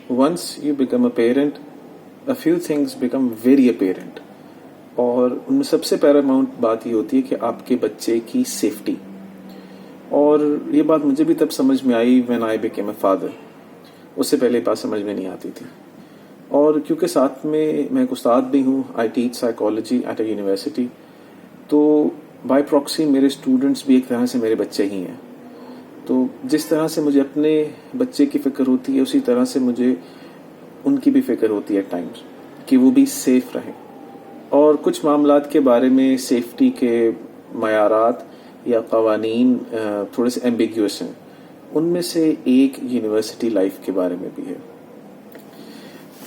once you become a parent, a few things become very apparent. और उनमें सबसे Paramount बात ये होती है कि आपके बच्चे की सेफ्टी. और ये बात मुझे भी तब समझ में I when I became a father. उससे पहले बात समझ में नहीं आती थी. और क्योंकि साथ में मैं एक उस्ताद भी हूँ, I teach psychology at a university, तो बाय प्रॉक्सी मेरे स्टूडेंट्स भी एक तरह से मेरे बच्चे ही हैं. तो जिस तरह से मुझे अपने बच्चे की फ़िक्र होती है, उसी तरह से मुझे उनकी भी फ़िक्र होती है एट टाइम्स कि वो भी सेफ़ रहें. और कुछ मामलात के बारे में सेफ्टी के मयारात या क़वानीन थोड़े से एम्बिग्यूअस हैं. उनमें से एक यूनिवर्सिटी लाइफ के बारे में भी है.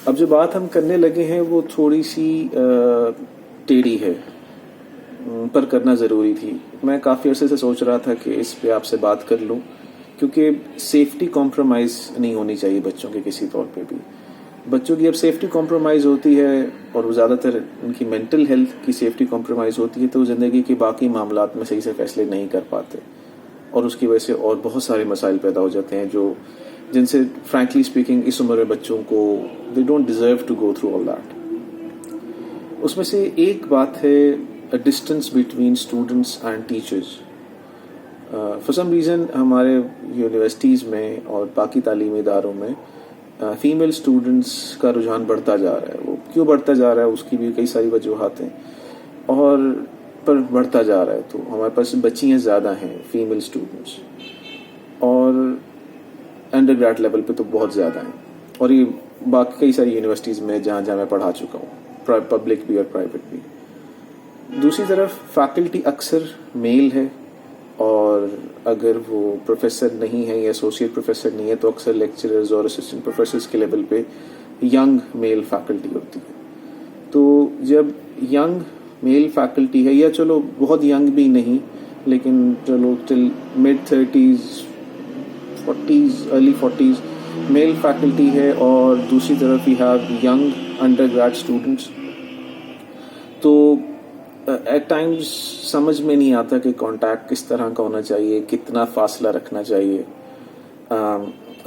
अब जो बात हम करने लगे हैं वो थोड़ी सी टेढ़ी है, पर करना ज़रूरी थी. मैं काफ़ी अरसे से सोच रहा था कि इस पे आपसे बात कर लूँ, क्योंकि सेफ्टी कॉम्प्रोमाइज़ नहीं होनी चाहिए बच्चों के किसी तौर पे भी. बच्चों की अब सेफ्टी कॉम्प्रोमाइज़ होती है और वो ज़्यादातर उनकी मेंटल हेल्थ की सेफ्टी कॉम्प्रोमाइज़ होती है, तो ज़िंदगी के बाकी मामलात में सही से फैसले नहीं कर पाते और उसकी वजह से और बहुत सारे मसाइल पैदा हो जाते हैं जो जिनसे फ्रैंकली स्पीकिंग इस उम्र में बच्चों को they don't deserve to go through all that. उसमें से एक बात है a distance between students and teachers. For some reason हमारे यूनिवर्सिटीज़ में और बाकी तालीमी इदारों में फीमेल स्टूडेंट्स का रुझान बढ़ता जा रहा है. वो क्यों बढ़ता जा रहा है उसकी भी कई सारी वजूहात हैं, और पर बढ़ता जा रहा है. तो हमारे पास बच्चियाँ ज़्यादा हैं फीमेल स्टूडेंट्स, और अंडर ग्रेड लेवल पे तो बहुत ज़्यादा हैं. और ये बाकी कई सारी यूनिवर्सिटीज़ में जहाँ जहाँ मैं पढ़ा चुका हूँ, पब्लिक भी और प्राइवेट भी. दूसरी तरफ फैकल्टी अक्सर मेल है, और अगर वो प्रोफेसर नहीं है या एसोसिएट प्रोफेसर नहीं है तो अक्सर लेक्चरर्स और असिस्टेंट प्रोफेसर्स के लेवल पे यंग मेल फैकल्टी होती है. तो जब यंग मेल फैकल्टी है, या चलो बहुत यंग भी नहीं, लेकिन चलो till mid 30s 40s early 40s male faculty है, और दूसरी तरफ he have young undergrad students, तो एट टाइम्स समझ में नहीं आता कि कांटेक्ट किस तरह का होना चाहिए, कितना फासला रखना चाहिए.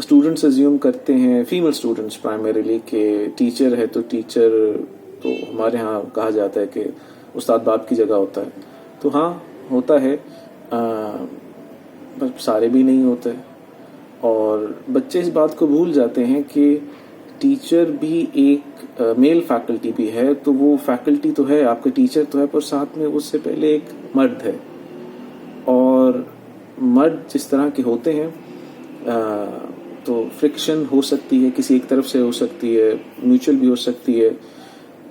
स्टूडेंट्स अज्यूम करते हैं, फीमेल स्टूडेंट्स प्राइमरीली, कि टीचर है तो टीचर, तो हमारे यहाँ कहा जाता है कि उस्ताद बाप की जगह होता है. तो हाँ होता है, पर सारे भी नहीं होते. और बच्चे इस बात को भूल जाते हैं कि टीचर भी एक मेल फैकल्टी भी है. तो वो फैकल्टी तो है, आपका टीचर तो है, पर साथ में उससे पहले एक मर्द है. और मर्द जिस तरह के होते हैं, तो फ्रिक्शन हो सकती है, किसी एक तरफ से हो सकती है, म्यूचुअल भी हो सकती है.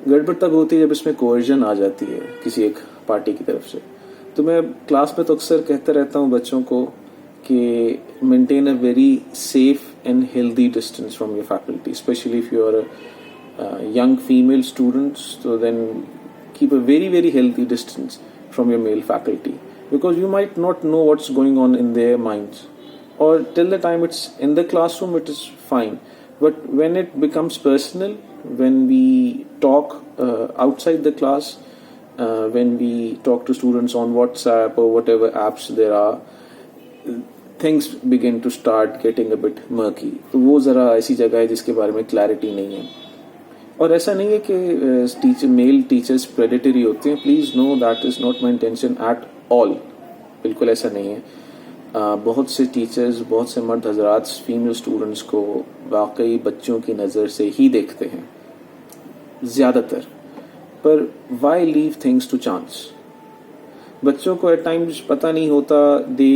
गड़बड़ तब होती है जब इसमें कोर्जन आ जाती है किसी एक पार्टी की तरफ से. तो मैं क्लास में तो अक्सर कहता रहता हूँ बच्चों को कि maintain a very safe and healthy distance from your faculty, specially if you are young female students. So then keep a very very healthy distance from your male faculty, because you might not know what's going on in their minds, or till the time it's in the classroom it is fine, but when it becomes personal, when we talk outside the class, when we talk to students on WhatsApp or whatever apps there are, things begin to start getting a bit murky. तो वो ज़रा ऐसी जगह है जिसके बारे में clarity नहीं है. और ऐसा नहीं है कि मेल टीचर्स प्रेडेटरी होते हैं. Please know that is not my intention at all. बिल्कुल ऐसा नहीं है. बहुत से टीचर्स, बहुत से मर्द हजरात फीमेल स्टूडेंट्स को वाकई बच्चों की नज़र से ही देखते हैं ज़्यादातर. पर why leave things to chance. बच्चों को एट टाइम्स पता नहीं होता. They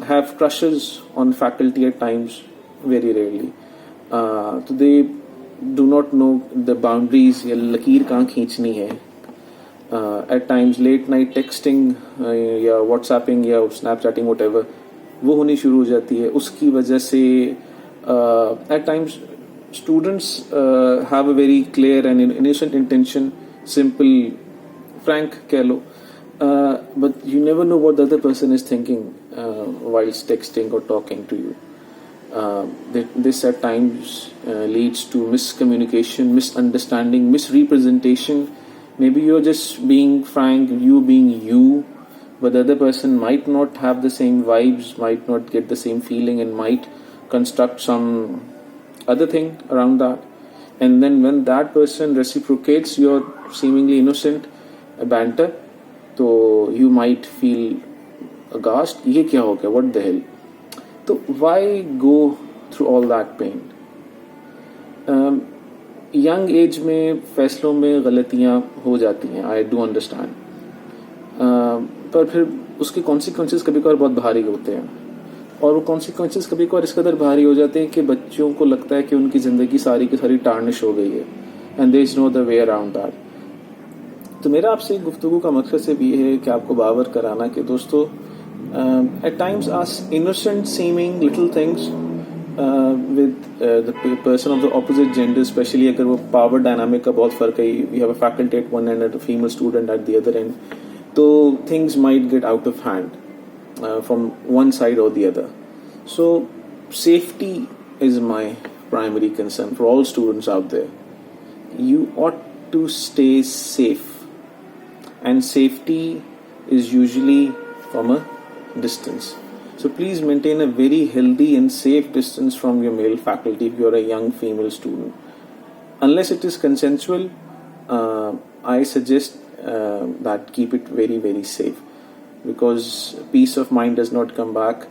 have crushes on faculty at times, very rarely. तो they do not know the boundaries या लकीर कहाँ खींचनी है. At times late night texting या WhatsApping या Snapchatting whatever वो होनी शुरू हो जाती है. उसकी वजह से at times students have a very clear and innocent intention, simple, frank कह लो, but you never know what the other person is thinking whilst texting or talking to you. This at times leads to miscommunication, misunderstanding, misrepresentation. Maybe you're just being frank, you being you, but the other person might not have the same vibes, might not get the same feeling, and might construct some other thing around that. And then when that person reciprocates your seemingly innocent banter, तो you might feel aghast, ये क्या हो गया, what the hell. तो why go through all that pain? Young age में फैसलों में गलतियां हो जाती हैं, आई डू अंडरस्टैंड, पर फिर उसके कॉन्सिक्वेंसेस कभी कभार बहुत भारी होते हैं, और वो कॉन्सिक्वेंसेस कभी कभार इस कदर भारी हो जाते हैं कि बच्चों को लगता है कि उनकी ज़िंदगी सारी की सारी टार्निश हो गई है, and there is no the way around that. तो मेरा आपसे गुफ्तगू का मकसद सिर्फ ये है कि आपको बावर कराना कि दोस्तों, at times as innocent seeming little things with the person of the opposite gender, especially अगर वो power dynamic का बहुत फर्क है, you have a faculty at one end and a female student at the other end, तो things might get out of hand from one side or the other. So safety is my primary concern for all students out there. You ought to stay safe, and safety is usually from a distance. So please maintain a very healthy and safe distance from your male faculty if you're a young female student. Unless it is consensual, I suggest that keep it very, very safe, because peace of mind does not come back.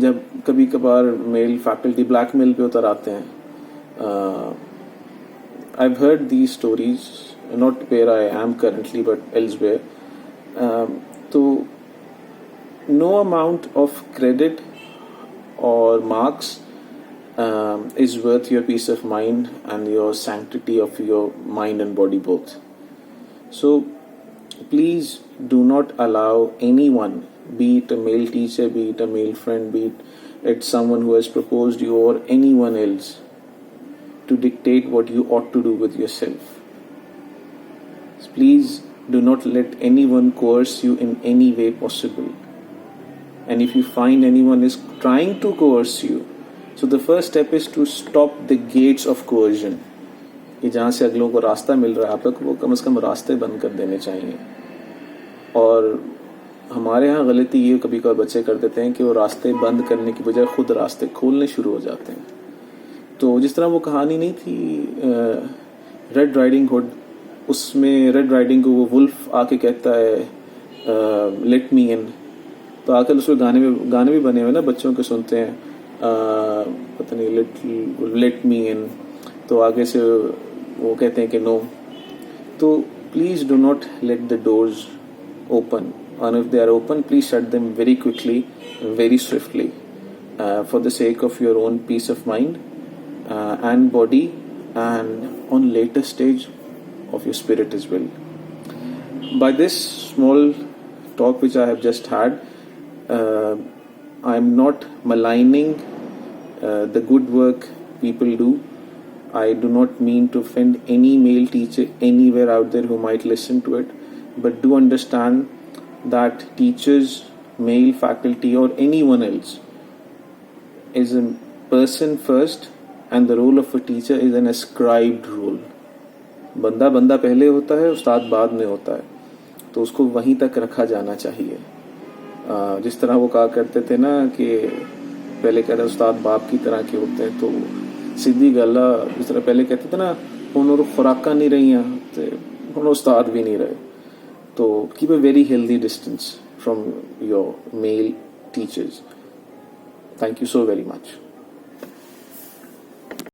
जब कभी कभार mail faculty blackmail पे उतर आते हैं, I've heard these stories, not where I am currently but elsewhere. तो no amount of credit or marks is worth your peace of mind and your sanctity of your mind and body both. So please do not allow anyone, be it a male teacher, be it a male friend, be it someone who has proposed you or anyone else, to dictate what you ought to do with yourself. Please do not let anyone coerce you in any way possible. And if you find anyone is trying to coerce you, so the first step is to stop the gates of coercion. कि जहाँ से अगलों को रास्ता मिल रहा है आप लोग, वो कम से कम रास्ते बंद कर देने चाहिए. और हमारे यहाँ गलती ये कभी कभार बच्चे कर देते हैं कि वो रास्ते बंद करने की बजाय खुद रास्ते खोलने शुरू हो जाते हैं. तो जिस तरह वो कहानी नहीं थी रेड राइडिंग हुड, उसमें रेड राइडिंग को वो वुल्फ आके कहता है लेट मी इन. तो आजकल उसमें गाने भी बने हुए ना, बच्चों के सुनते हैं, पता नहीं लेट मी इन, तो आगे से वो कहते हैं कि नो. तो please do not let the doors open, and if they are open, please shut them very quickly, very swiftly, for the sake of your own peace of mind and body, and on later stage of your spirit as well. By this small talk which I have just had, I am not maligning the good work people do. I do not mean to offend any male teacher anywhere out there who might listen to it, but do understand that teachers, male faculty or anyone else is a person first, and the role of a teacher is an ascribed role. बंदा पहले होता है, उस्ताद बाद में होता है, तो उसको वहीं तक रखा जाना चाहिए. जिस तरह वो कहा करते थे ना कि पहले कहते उस्ताद बाप की तरह के होते हैं, तो सीधी गल, जिस तरह पहले कहते थे ना हुन खुराका नहीं रही तो हुन उस्ताद भी नहीं रहे. तो keep a very healthy distance from your male teachers. Thank you so very much.